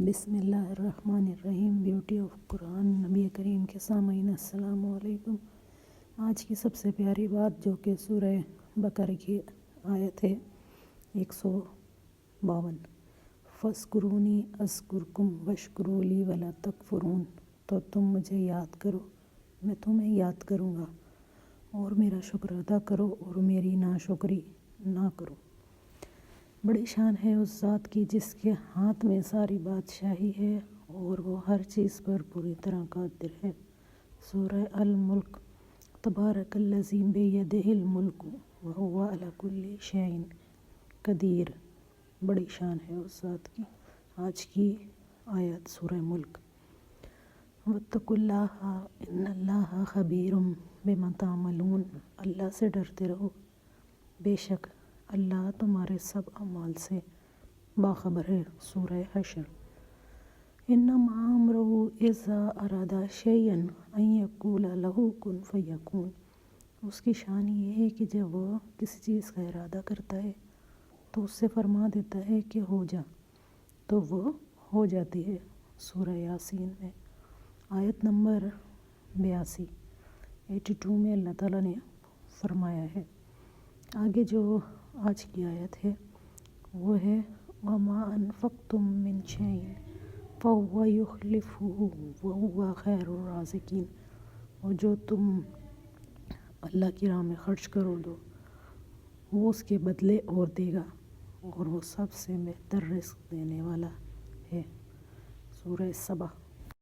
بسم اللہ الرحمن الرحیم۔ بیوٹی آف قرآن نبی کریم کے سامعین السلام علیکم۔ آج کی سب سے پیاری بات جو کہ سورہ بقرہ کی آیت ہے 152، فَاذْكُرُونِی أَذْكُرْکُمْ وَاشْکُرُوا لِی وَلَا تَکْفُرُونَ، تو تم مجھے یاد کرو، میں تمہیں یاد کروں گا، اور میرا شکر ادا کرو اور میری ناشکری نہ کرو۔ بڑی شان ہے اس ذات کی جس کے ہاتھ میں ساری بادشاہی ہے اور وہ ہر چیز پر پوری طرح قادر ہے۔ سورہ الملک۔ تبارک الذی بیدہ الملک وہو علی کل شیء قدیر۔ بڑی شان ہے اس ذات کی۔ آج کی آیت سورہ ملک۔ واتقوا اللہ ان اللہ خبیر بما تعملون، اللہ سے ڈرتے رہو، بے شک اللہ تمہارے سب اعمال سے باخبر ہے۔ سورہ حشر۔ انما امرہ اذا اراد شیئا ان یقول لہ کن فیکون، اس کی شان یہ ہے کہ جب وہ کسی چیز کا ارادہ کرتا ہے تو اس سے فرما دیتا ہے کہ ہو جا، تو وہ ہو جاتی ہے۔ سورہ یاسین میں آیت نمبر 82 میں اللہ تعالیٰ نے فرمایا ہے۔ آگے جو آج کی آیت ہے وہ ہے وَمَا أَنفَقْتُم مِّن شَيْءٍ فَهُوَ يُخْلِفُهُ وَهُوَ خَيْرُ الرَّازِقِينَ، اور جو تم اللہ کی راہ میں خرچ کرو دو وہ اس کے بدلے اور دے گا، اور وہ سب سے بہتر رزق دینے والا ہے۔ سورہ سبا۔